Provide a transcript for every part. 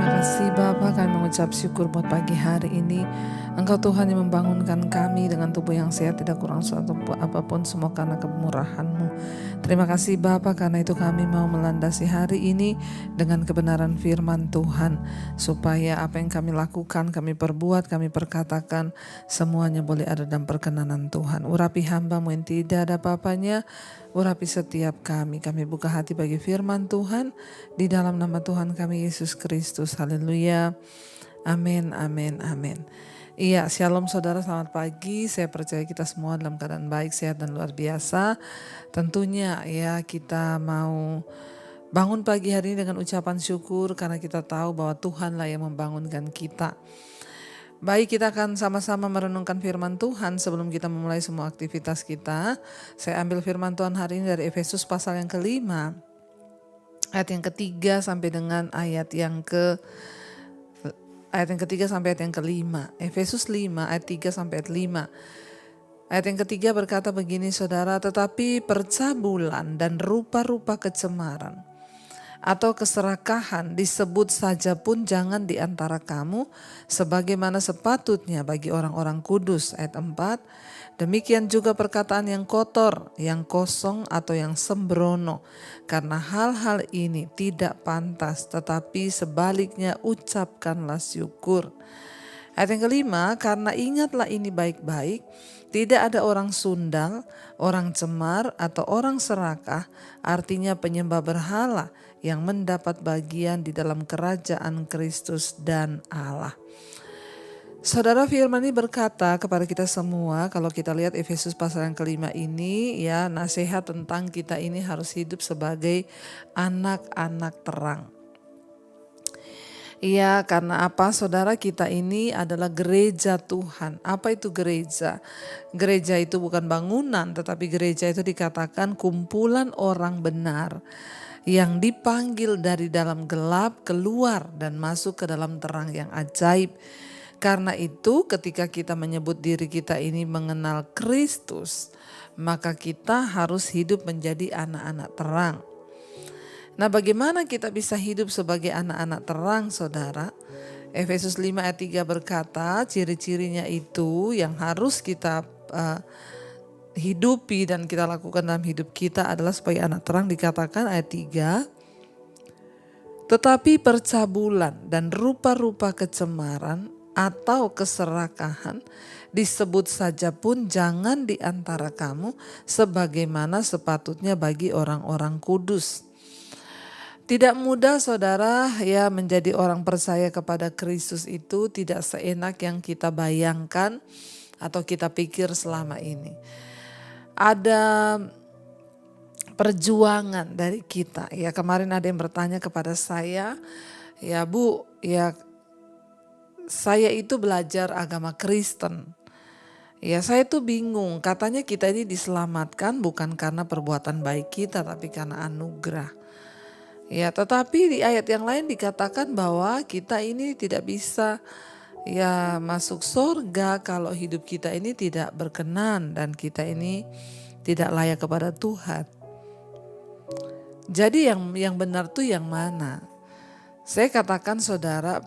Terima kasih Bapa, kami mengucap syukur buat pagi hari ini. Engkau Tuhan yang membangunkan kami dengan tubuh yang sehat, tidak kurang suatu apapun, semua karena kemurahan-Mu. Terima kasih Bapa, karena itu kami mau melandasi hari ini dengan kebenaran firman Tuhan, supaya apa yang kami lakukan, kami perbuat, kami perkatakan, semuanya boleh ada dalam perkenanan Tuhan. Urapi hamba-Mu yang tidak ada apa-apanya, urapi setiap kami buka hati bagi firman Tuhan, di dalam nama Tuhan kami Yesus Kristus. Haleluya. Amin, amin, amin. Iya, shalom saudara, selamat pagi. Saya percaya kita semua dalam keadaan baik, sehat dan luar biasa. Tentunya ya kita mau bangun pagi hari ini dengan ucapan syukur karena kita tahu bahwa Tuhanlah yang membangunkan kita. Baik, kita akan sama-sama merenungkan firman Tuhan sebelum kita memulai semua aktivitas kita. Saya ambil firman Tuhan hari ini dari Efesus pasal yang kelima, ayat yang ketiga sampai dengan ayat yang ketiga sampai ayat yang kelima. Efesus 5 ayat 3 sampai ayat 5. Ayat yang ketiga berkata begini saudara, tetapi percabulan dan rupa-rupa kecemaran atau keserakahan disebut saja pun jangan di antara kamu, sebagaimana sepatutnya bagi orang-orang kudus. Ayat 4, demikian juga perkataan yang kotor, yang kosong atau yang sembrono, karena hal-hal ini tidak pantas, tetapi sebaliknya ucapkanlah syukur. Ayat yang kelima, karena ingatlah ini baik-baik, tidak ada orang sundal, orang cemar, atau orang serakah, artinya penyembah berhala, yang mendapat bagian di dalam kerajaan Kristus dan Allah. Saudara, firman ini berkata kepada kita semua, kalau kita lihat Efesus pasal yang kelima ini, ya, nasihat tentang kita ini harus hidup sebagai anak-anak terang. Iya, karena apa saudara, kita ini adalah gereja Tuhan. Apa itu gereja? Gereja itu bukan bangunan, tetapi gereja itu dikatakan kumpulan orang benar yang dipanggil dari dalam gelap keluar dan masuk ke dalam terang yang ajaib. Karena itu ketika kita menyebut diri kita ini mengenal Kristus, maka kita harus hidup menjadi anak-anak terang. Nah, bagaimana kita bisa hidup sebagai anak-anak terang saudara? Efesus 5 ayat 3 berkata, ciri-cirinya itu yang harus kita hidupi dan kita lakukan dalam hidup kita adalah sebagai anak terang. Dikatakan ayat 3, tetapi percabulan dan rupa-rupa kecemaran atau keserakahan disebut saja pun jangan di antara kamu, sebagaimana sepatutnya bagi orang-orang kudus. Tidak mudah saudara ya menjadi orang percaya kepada Kristus, itu tidak seenak yang kita bayangkan atau kita pikir selama ini. Ada perjuangan dari kita. Ya, kemarin ada yang bertanya kepada saya, ya Bu, ya saya itu belajar agama Kristen. Ya, saya tuh bingung, katanya kita ini diselamatkan bukan karena perbuatan baik kita, tapi karena anugerah. Ya, tetapi di ayat yang lain dikatakan bahwa kita ini tidak bisa ya masuk surga kalau hidup kita ini tidak berkenan dan kita ini tidak layak kepada Tuhan. Jadi yang benar tuh yang mana? Saya katakan saudara,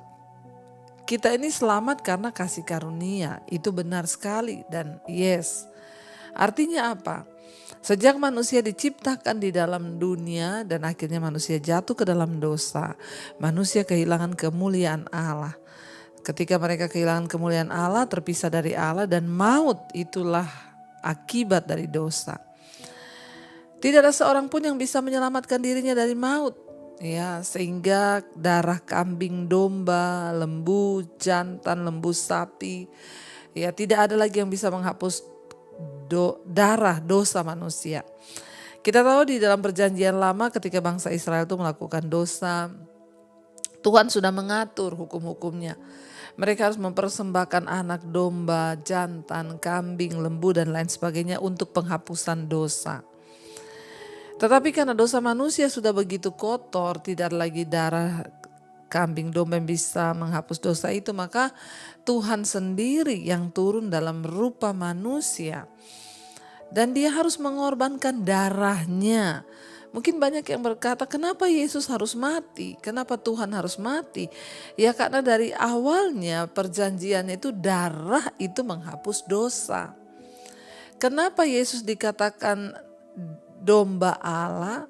kita ini selamat karena kasih karunia, itu benar sekali dan yes. Artinya apa? Sejak manusia diciptakan di dalam dunia dan akhirnya manusia jatuh ke dalam dosa, manusia kehilangan kemuliaan Allah. Ketika mereka kehilangan kemuliaan Allah, terpisah dari Allah, dan maut itulah akibat dari dosa. Tidak ada seorang pun yang bisa menyelamatkan dirinya dari maut. Ya, sehingga darah kambing, domba, lembu jantan, lembu sapi, ya tidak ada lagi yang bisa menghapus darah dosa manusia. Kita tahu di dalam perjanjian lama ketika bangsa Israel itu melakukan dosa, Tuhan sudah mengatur hukum-hukumnya. Mereka harus mempersembahkan anak domba, jantan, kambing, lembu dan lain sebagainya untuk penghapusan dosa. Tetapi karena dosa manusia sudah begitu kotor, tidak lagi darah kambing domba yang bisa menghapus dosa itu, maka Tuhan sendiri yang turun dalam rupa manusia. Dan dia harus mengorbankan darahnya, Mungkin banyak yang berkata, kenapa Yesus harus mati? Kenapa Tuhan harus mati? Ya karena dari awalnya perjanjiannya itu darah itu menghapus dosa. Kenapa Yesus dikatakan domba Allah?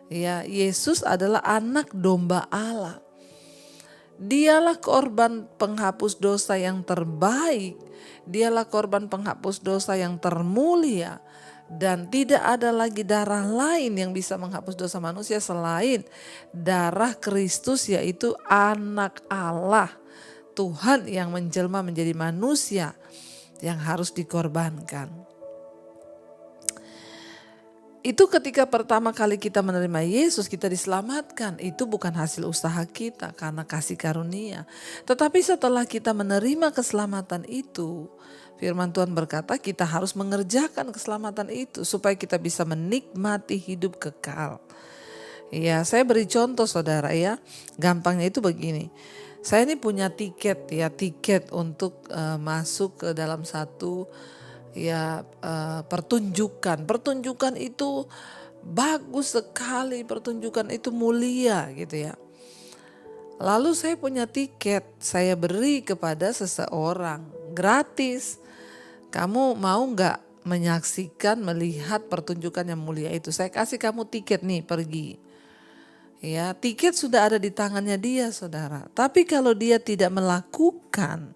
Ya, Yesus adalah anak domba Allah. Dialah korban penghapus dosa yang terbaik. Dialah korban penghapus dosa yang termulia. Dan tidak ada lagi darah lain yang bisa menghapus dosa manusia selain darah Kristus, yaitu anak Allah. Tuhan yang menjelma menjadi manusia yang harus dikorbankan. Itu ketika pertama kali kita menerima Yesus, kita diselamatkan. Itu bukan hasil usaha kita karena kasih karunia. Tetapi setelah kita menerima keselamatan itu, firman Tuhan berkata kita harus mengerjakan keselamatan itu supaya kita bisa menikmati hidup kekal. Ya, saya beri contoh saudara ya. Gampangnya itu begini. Saya ini punya tiket untuk masuk ke dalam satu pertunjukan. Pertunjukan itu bagus sekali, pertunjukan itu mulia gitu ya. Lalu saya punya tiket, saya beri kepada seseorang gratis. Kamu mau nggak menyaksikan, melihat pertunjukan yang mulia itu? Saya kasih kamu tiket nih, pergi. Ya, tiket sudah ada di tangannya dia, saudara. Tapi kalau dia tidak melakukan,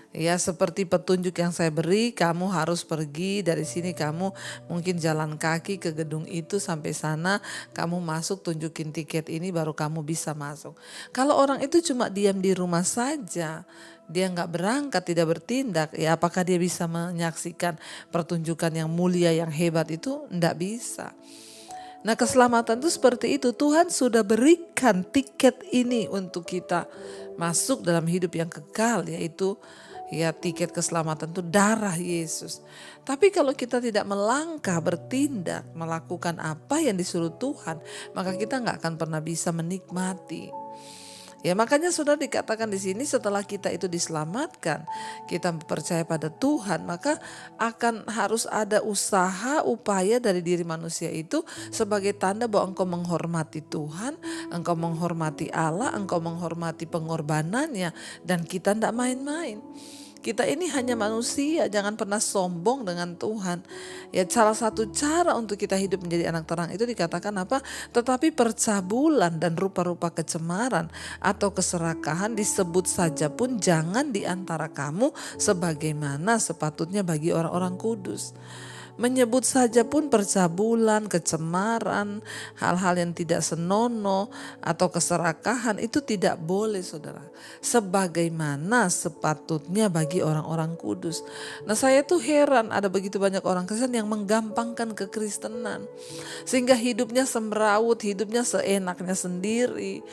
ya seperti petunjuk yang saya beri, kamu harus pergi dari sini, kamu mungkin jalan kaki ke gedung itu sampai sana, kamu masuk, tunjukin tiket ini baru kamu bisa masuk. Kalau orang itu cuma diam di rumah saja, dia nggak berangkat, tidak bertindak, ya apakah dia bisa menyaksikan pertunjukan yang mulia, yang hebat itu? Nggak bisa. Nah, keselamatan itu seperti itu. Tuhan sudah berikan tiket ini untuk kita masuk dalam hidup yang kekal, yaitu ya tiket keselamatan itu darah Yesus. Tapi kalau kita tidak melangkah, bertindak, melakukan apa yang disuruh Tuhan, maka kita nggak akan pernah bisa menikmati. Ya makanya saudara dikatakan di sini, setelah kita itu diselamatkan, kita percaya pada Tuhan, maka akan harus ada usaha, upaya dari diri manusia itu sebagai tanda bahwa engkau menghormati Tuhan, engkau menghormati Allah, engkau menghormati pengorbanannya, dan kita tidak main-main. Kita ini hanya manusia, jangan pernah sombong dengan Tuhan. Ya, salah satu cara untuk kita hidup menjadi anak terang itu dikatakan apa? Tetapi percabulan dan rupa-rupa kecemaran atau keserakahan disebut saja pun jangan di antara kamu sebagaimana sepatutnya bagi orang-orang kudus. Menyebut saja pun percabulan, kecemaran, hal-hal yang tidak senonoh atau keserakahan itu tidak boleh saudara. Sebagaimana sepatutnya bagi orang-orang kudus. Nah saya tuh heran ada begitu banyak orang Kristen yang menggampangkan kekristenan. Sehingga hidupnya semrawut, hidupnya seenaknya sendiri.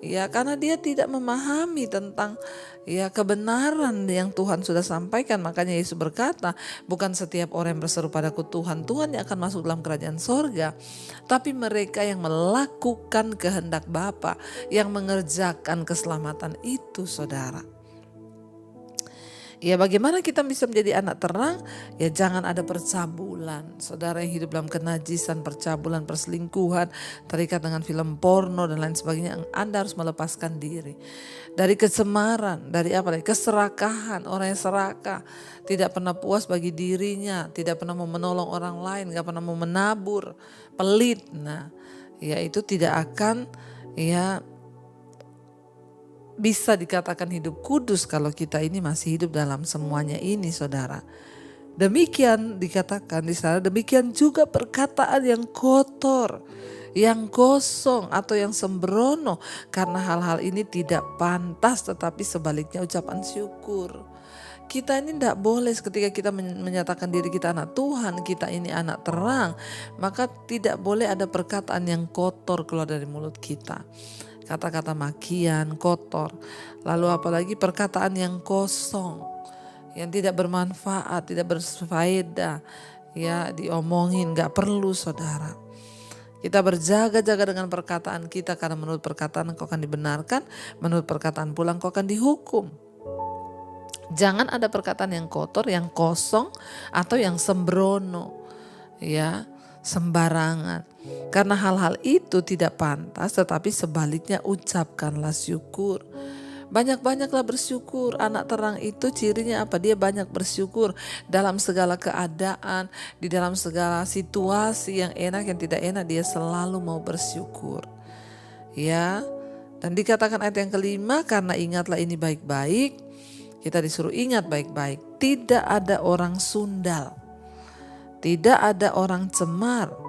Ya karena dia tidak memahami tentang ya kebenaran yang Tuhan sudah sampaikan. Makanya Yesus berkata, bukan setiap orang yang berseru padaku Tuhan, Tuhan yang akan masuk dalam kerajaan sorga, tapi mereka yang melakukan kehendak Bapa, yang mengerjakan keselamatan itu saudara. Ya bagaimana kita bisa menjadi anak terang? Ya jangan ada percabulan. Saudara yang hidup dalam kenajisan, percabulan, perselingkuhan, terikat dengan film porno dan lain sebagainya, Anda harus melepaskan diri. Dari kecemaran, dari apa? Dari keserakahan, orang yang serakah, tidak pernah puas bagi dirinya, tidak pernah mau menolong orang lain, gak pernah mau menabur, pelit. Nah ya itu tidak akan ya bisa dikatakan hidup kudus kalau kita ini masih hidup dalam semuanya ini saudara. Demikian dikatakan di sana, demikian juga perkataan yang kotor, yang kosong atau yang sembrono, karena hal-hal ini tidak pantas, tetapi sebaliknya ucapan syukur. Kita ini tidak boleh ketika kita menyatakan diri kita anak Tuhan, kita ini anak terang, maka tidak boleh ada perkataan yang kotor keluar dari mulut kita. Kata-kata makian, kotor, lalu apalagi perkataan yang kosong, yang tidak bermanfaat, tidak berfaedah, ya diomongin, gak perlu saudara. Kita berjaga-jaga dengan perkataan kita, karena menurut perkataan engkau akan dibenarkan, menurut perkataan pula engkau akan dihukum. Jangan ada perkataan yang kotor, yang kosong, atau yang sembrono, ya. sembarangan. Karena hal-hal itu tidak pantas, tetapi sebaliknya ucapkanlah syukur. Banyak-banyaklah bersyukur. Anak terang itu cirinya apa? Dia banyak bersyukur dalam segala keadaan, di dalam segala situasi yang enak, yang tidak enak, dia selalu mau bersyukur. Ya, dan dikatakan ayat yang kelima, karena ingatlah ini baik-baik. Kita disuruh ingat baik-baik. Tidak ada orang sundal, tidak ada orang cemar,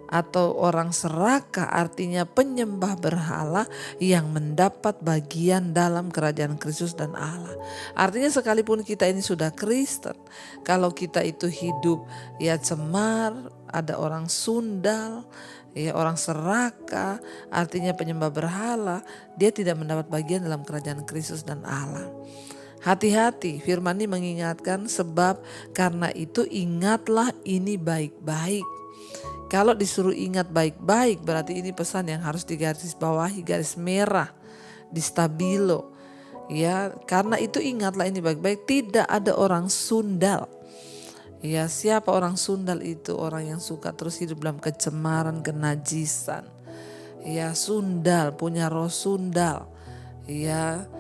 atau orang serakah, artinya penyembah berhala, yang mendapat bagian dalam kerajaan Kristus dan Allah. Artinya sekalipun kita ini sudah Kristen, kalau kita itu hidup ya cemar, ada orang sundal, ya orang serakah, artinya penyembah berhala, dia tidak mendapat bagian dalam kerajaan Kristus dan Allah. Hati-hati, firman ini mengingatkan, sebab karena itu ingatlah ini baik-baik. Kalau disuruh ingat baik-baik, berarti ini pesan yang harus digarisbawahi, garis merah, di stabilo. Ya, karena itu ingatlah ini baik-baik, tidak ada orang sundal. Ya, siapa orang sundal itu? Orang yang suka terus hidup dalam kecemaran, kenajisan. Ya, sundal, punya roh sundal. Ya,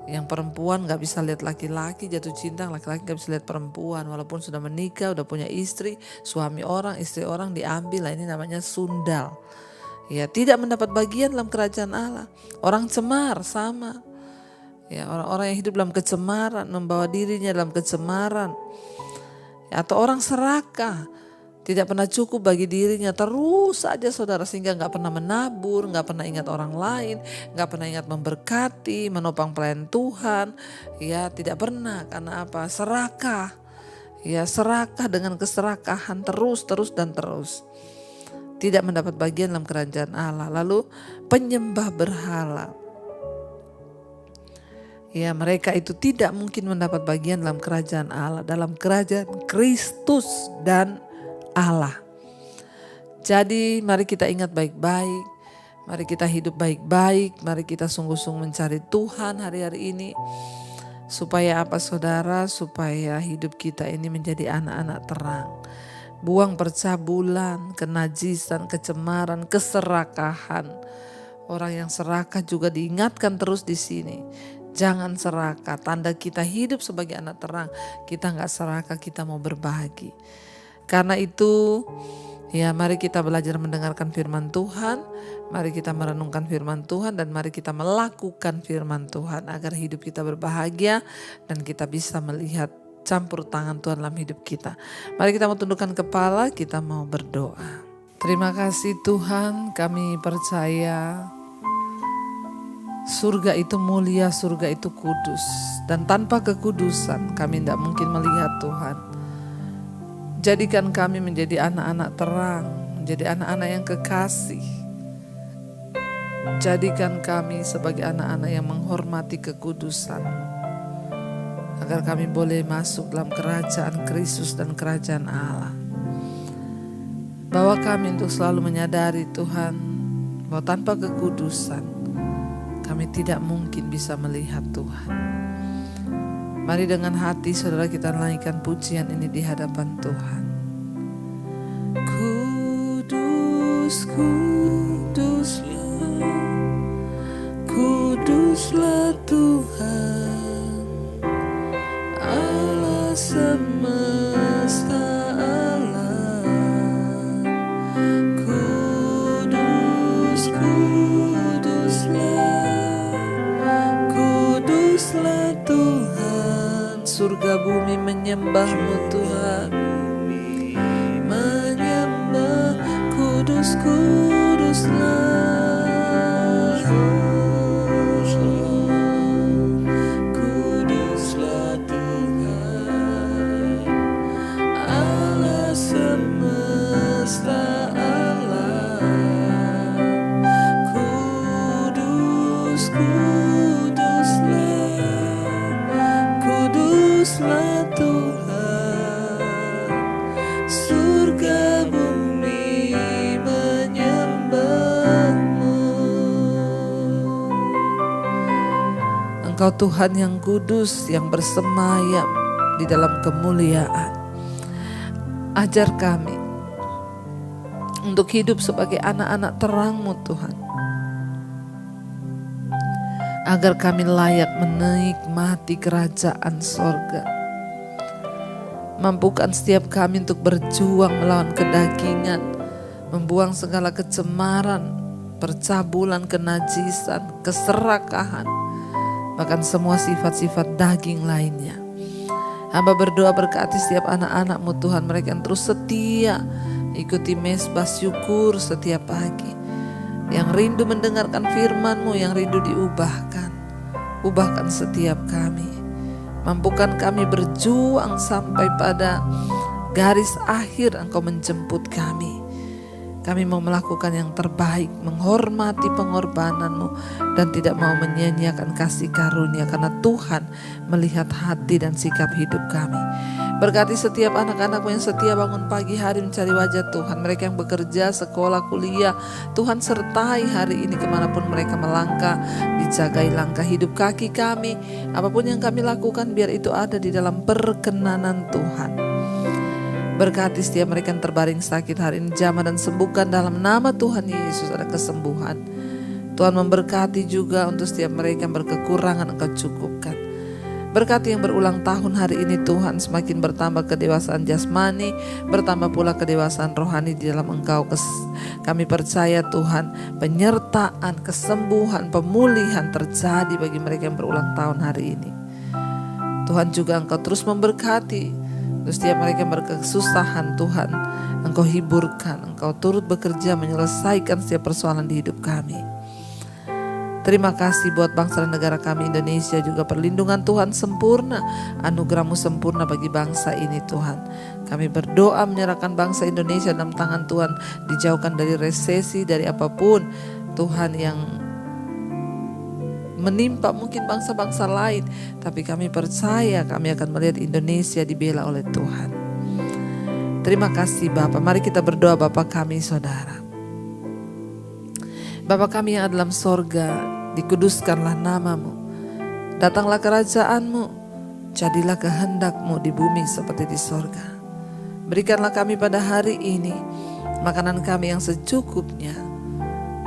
yang perempuan gak bisa lihat laki-laki, jatuh cinta, laki-laki gak bisa lihat perempuan. Walaupun sudah menikah, udah punya istri, suami orang, istri orang diambil lah, ini namanya sundal. Ya, tidak mendapat bagian dalam kerajaan Allah. Orang cemar sama. Ya, orang-orang yang hidup dalam kecemaran, membawa dirinya dalam kecemaran. Ya, atau orang serakah, tidak pernah cukup bagi dirinya, terus saja saudara, sehingga gak pernah menabur, gak pernah ingat orang lain, gak pernah ingat memberkati, menopang pelayan Tuhan. Ya, tidak pernah. Karena apa? Serakah. Ya, serakah dengan keserakahan terus dan terus. Tidak mendapat bagian dalam kerajaan Allah. Lalu penyembah berhala. Ya, mereka itu tidak mungkin mendapat bagian dalam kerajaan Allah, dalam kerajaan Kristus dan Allah. Jadi mari kita ingat baik-baik, mari kita hidup baik-baik, mari kita sungguh-sungguh mencari Tuhan hari-hari ini. Supaya apa saudara? Supaya hidup kita ini menjadi anak-anak terang. Buang percabulan, kenajisan, kecemaran, keserakahan. Orang yang serakah juga diingatkan terus di sini. Jangan serakah, tanda kita hidup sebagai anak terang. Kita gak serakah, kita mau berbagi. Karena itu, ya mari kita belajar mendengarkan firman Tuhan, mari kita merenungkan firman Tuhan, dan mari kita melakukan firman Tuhan agar hidup kita berbahagia dan kita bisa melihat campur tangan Tuhan dalam hidup kita. Mari kita mau tundukkan kepala, kita mau berdoa. Terima kasih Tuhan, kami percaya surga itu mulia, surga itu kudus, dan tanpa kekudusan kami tidak mungkin melihat Tuhan. Jadikan kami menjadi anak-anak terang, menjadi anak-anak yang kekasih. Jadikan kami sebagai anak-anak yang menghormati kekudusan, agar kami boleh masuk dalam kerajaan Kristus dan kerajaan Allah. Bawa kami untuk selalu menyadari Tuhan, bahwa tanpa kekudusan kami tidak mungkin bisa melihat Tuhan. Mari dengan hati saudara kita naikkan pujian ini di hadapan Tuhan. Kudus, kuduslah, kuduslah Tuhan, Allah semesta alam. Kudus, kuduslah, kuduslah Tuhan. Surga bumi menyembah-Mu Tuhan, menyembah. Kudus, kuduslah, kuduslah Tuhan, Allah semesta alam. Kudus, kuduslah Tuhan, surga bumi menyembah-Mu. Engkau Tuhan yang kudus, yang bersemayam di dalam kemuliaan. Ajar kami untuk hidup sebagai anak-anak terang-Mu Tuhan. Agar kami layak menikmati kerajaan sorga. Mampukan setiap kami untuk berjuang melawan kedagingan, membuang segala kecemaran, percabulan, kenajisan, keserakahan, bahkan semua sifat-sifat daging lainnya. Hamba berdoa berkati setiap anak-anak-Mu Tuhan, mereka yang terus setia ikuti mesbah syukur setiap pagi, yang rindu mendengarkan firman-Mu, yang rindu diubahkan. Ubahkan setiap kami. Mampukan kami berjuang sampai pada garis akhir Engkau menjemput kami. Kami mau melakukan yang terbaik, menghormati pengorbanan-Mu, dan tidak mau menyia-nyiakan kasih karunia, karena Tuhan melihat hati dan sikap hidup kami. Berkati setiap anak-anak-Mu yang setia bangun pagi hari mencari wajah Tuhan. Mereka yang bekerja, sekolah, kuliah, Tuhan sertai hari ini kemanapun mereka melangkah. Dijagai langkah hidup kaki kami. Apapun yang kami lakukan, biar itu ada di dalam perkenanan Tuhan. Berkati setiap mereka yang terbaring sakit hari ini, jamah dan sembuhkan dalam nama Tuhan Yesus, ada kesembuhan. Tuhan memberkati juga untuk setiap mereka yang berkekurangan, Engkau cukupkan. Berkati yang berulang tahun hari ini Tuhan, semakin bertambah kedewasaan jasmani, bertambah pula kedewasaan rohani di dalam Engkau. Kami percaya Tuhan, penyertaan, kesembuhan, pemulihan terjadi bagi mereka yang berulang tahun hari ini. Tuhan juga Engkau terus memberkati setiap mereka yang berkesusahan. Tuhan, Engkau hiburkan, Engkau turut bekerja menyelesaikan setiap persoalan di hidup kami. Terima kasih buat bangsa dan negara kami Indonesia, juga perlindungan Tuhan sempurna, anugerah-Mu sempurna bagi bangsa ini Tuhan. Kami berdoa menyerahkan bangsa Indonesia dalam tangan Tuhan, dijauhkan dari resesi, dari apapun Tuhan yang menimpa mungkin bangsa-bangsa lain, tapi kami percaya kami akan melihat Indonesia dibela oleh Tuhan. Terima kasih Bapa. Mari kita berdoa. Bapa kami Saudara, Bapa kami yang ada dalam sorga, dikuduskanlah nama-Mu, datanglah kerajaan-Mu, jadilah kehendak-Mu di bumi seperti di sorga. Berikanlah kami pada hari ini makanan kami yang secukupnya,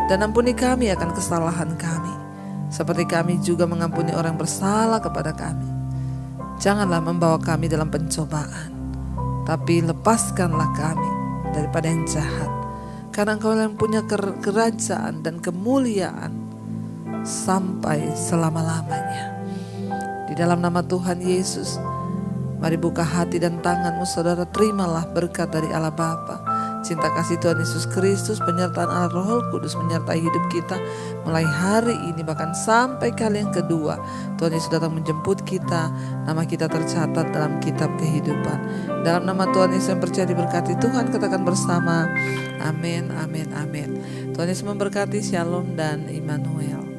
dan ampuni kami akan kesalahan kami, seperti kami juga mengampuni orang bersalah kepada kami. Janganlah membawa kami dalam pencobaan, tapi lepaskanlah kami daripada yang jahat. Karena Engkau yang punya kerajaan dan kemuliaan sampai selama-lamanya. Di dalam nama Tuhan Yesus, mari buka hati dan tangan-Mu Saudara, terimalah berkat dari Allah Bapa, cinta kasih Tuhan Yesus Kristus, penyertaan Allah Roh Kudus menyertai hidup kita mulai hari ini bahkan sampai kali yang kedua. Tuhan Yesus datang menjemput kita, nama kita tercatat dalam kitab kehidupan. Dalam nama Tuhan Yesus yang percaya diberkati Tuhan, katakan bersama, amin, amin, amin. Tuhan Yesus memberkati, shalom dan Immanuel.